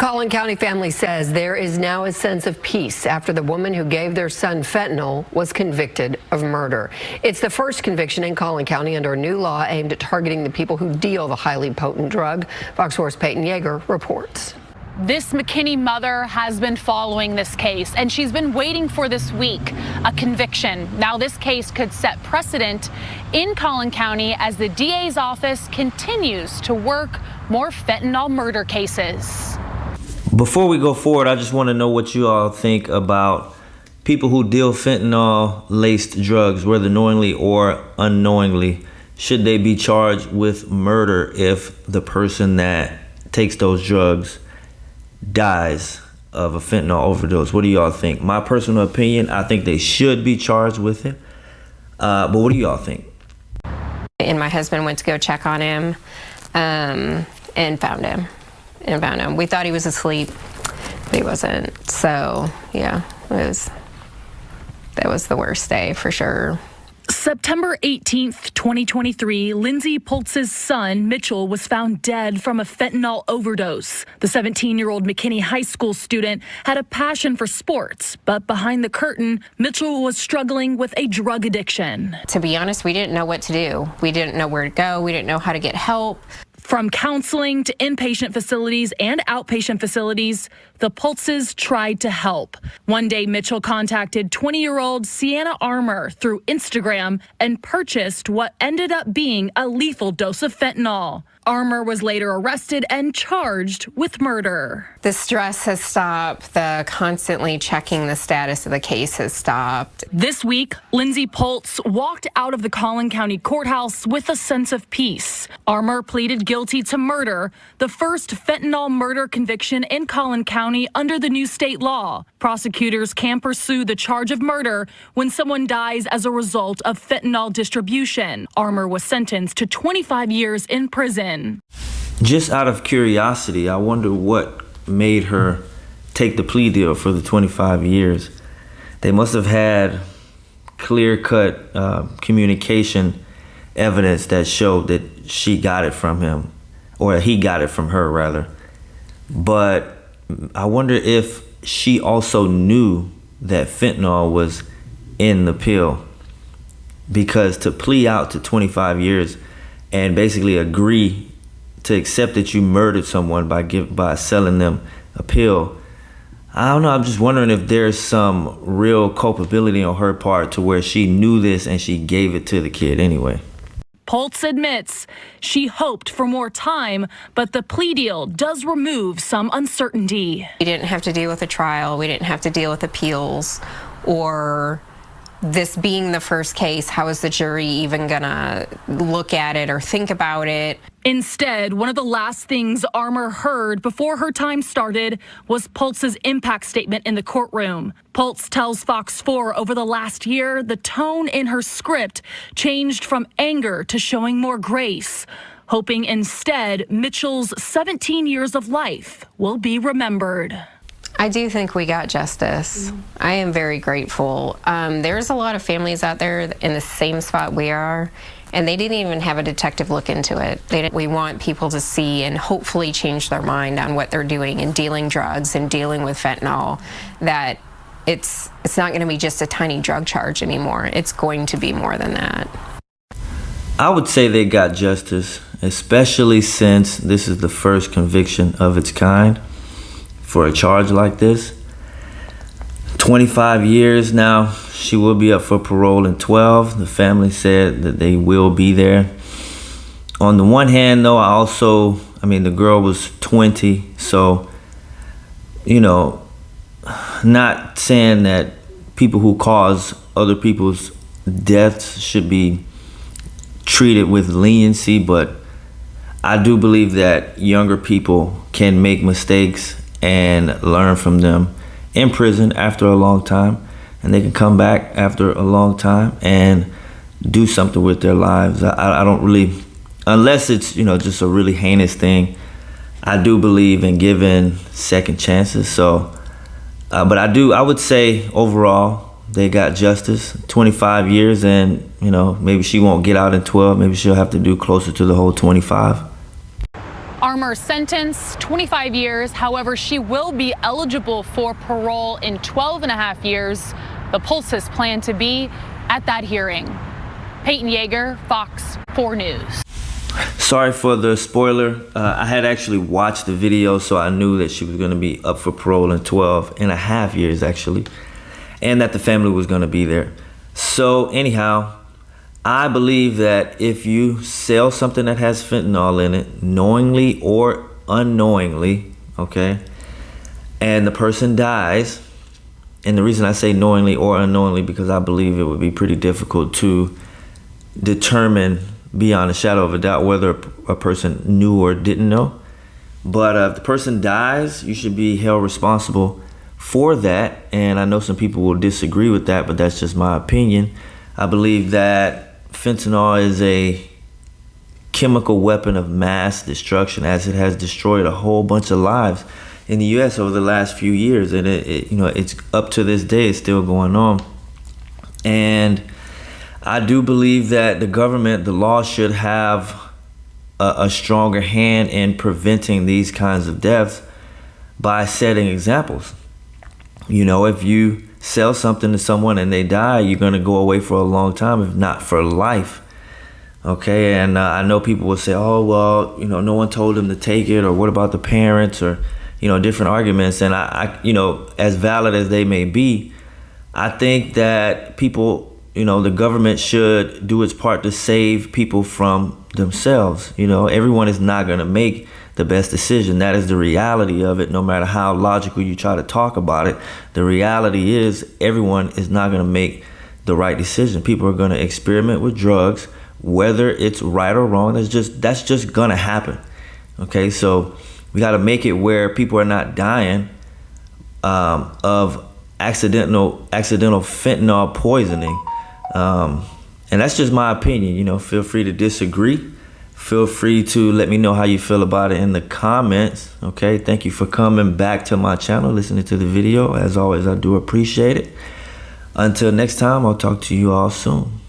A Collin County family says there is now a sense of peace after the woman who gave their son fentanyl was convicted of murder. It's the first conviction in Collin County under a new law aimed at targeting the people who deal the highly potent drug. Fox 4's Peyton Yeager reports. This McKinney mother has been following this case, and she's been waiting for this week, a conviction. Now this case could set precedent in Collin County as the DA's office continues to work more fentanyl murder cases. Before we go forward, I just want to know what you all think about people who deal fentanyl-laced drugs, whether knowingly or unknowingly. Should they be charged with murder if the person that takes those drugs dies of a fentanyl overdose? What do y'all think? My personal opinion, I think they should be charged with it. But what do y'all think? And my husband went to go check on him and found him. We thought he was asleep, but he wasn't. So yeah, that was the worst day for sure. September 18th, 2023, Lindsay Poltz's son, Mitchell, was found dead from a fentanyl overdose. The 17-year-old McKinney High School student had a passion for sports, but behind the curtain, Mitchell was struggling with a drug addiction. To be honest, we didn't know what to do. We didn't know where to go. We didn't know how to get help. From counseling to inpatient facilities and outpatient facilities, the Poltzes tried to help. One day, Mitchell contacted 20-year-old Sienna Armour through Instagram and purchased what ended up being a lethal dose of fentanyl. Armour was later arrested and charged with murder. The stress has stopped. The constantly checking the status of the case has stopped. This week, Lindsay Poltz walked out of the Collin County Courthouse with a sense of peace. Armour pleaded guilty to murder, the first fentanyl murder conviction in Collin County under the new state law. Prosecutors can pursue the charge of murder when someone dies as a result of fentanyl distribution. Armour was sentenced to 25 years in prison. Just out of curiosity, I wonder what made her take the plea deal for the 25 years. They must have had clear-cut communication evidence that showed that she got it from him, or he got it from her, rather. But I wonder if she also knew that fentanyl was in the pill, because to plea out to 25 years and basically agree to accept that you murdered someone by selling them a pill, I don't know, I'm just wondering if there's some real culpability on her part to where she knew this and she gave it to the kid anyway. Poltz admits she hoped for more time, but the plea deal does remove some uncertainty. We didn't have to deal with a trial. We didn't have to deal with appeals, or this being the first case, how is the jury even gonna look at it or think about it? Instead, one of the last things Armour heard before her time started was Poltz's impact statement in the courtroom. Poltz tells Fox 4 over the last year, the tone in her script changed from anger to showing more grace, hoping instead Mitchell's 17 years of life will be remembered. I do think we got justice. I am very grateful. There's a lot of families out there in the same spot we are, and they didn't even have a detective look into it. We want people to see and hopefully change their mind on what they're doing in dealing drugs and dealing with fentanyl, that it's not going to be just a tiny drug charge anymore. It's going to be more than that. I would say they got justice, especially since this is the first conviction of its kind for a charge like this. 25 years now. She will be up for parole in 12. The family said that they will be there. On the one hand, though, I mean, the girl was 20, so, you know, not saying that people who cause other people's deaths should be treated with leniency, but I do believe that younger people can make mistakes and learn from them in prison after a long time, and they can come back after a long time and do something with their lives. I don't really, unless it's, you know, just a really heinous thing, I do believe in giving second chances. So, but I would say overall they got justice, 25 years, and, you know, maybe she won't get out in 12. Maybe she'll have to do closer to the whole 25. Armour's sentence, 25 years. However, she will be eligible for parole in 12 and a half years. The Pulse's plan to be at that hearing. Peyton Yeager, Fox 4 News. Sorry for the spoiler. I had actually watched the video, so I knew that she was going to be up for parole in 12 and a half years, actually, and that the family was going to be there. So anyhow, I believe that if you sell something that has fentanyl in it, knowingly or unknowingly, okay, and the person dies, and the reason I say knowingly or unknowingly, because I believe it would be pretty difficult to determine beyond a shadow of a doubt whether a person knew or didn't know. But if the person dies, you should be held responsible for that. And I know some people will disagree with that, but that's just my opinion. I believe that fentanyl is a chemical weapon of mass destruction, as it has destroyed a whole bunch of lives in the U.S. over the last few years, and it's up to this day, it's still going on. And I do believe that the government, the law, should have a stronger hand in preventing these kinds of deaths by setting examples. If you sell something to someone and they die, you're going to go away for a long time, if not for life. Okay, and I know people will say, oh, well, no one told them to take it, or what about the parents, or, different arguments. And I as valid as they may be, I think that people, the government should do its part to save people from themselves. Everyone is not going to make the best decision. That is the reality of it, no matter how logical you try to talk about it. The reality is everyone is not going to make the right decision. People are going to experiment with drugs, whether it's right or wrong. That's just going to happen. Okay, so we got to make it where people are not dying of accidental fentanyl poisoning. And that's just my opinion. Feel free to disagree. Feel free to let me know how you feel about it in the comments. Okay, thank you for coming back to my channel, listening to the video. As always, I do appreciate it. Until next time, I'll talk to you all soon.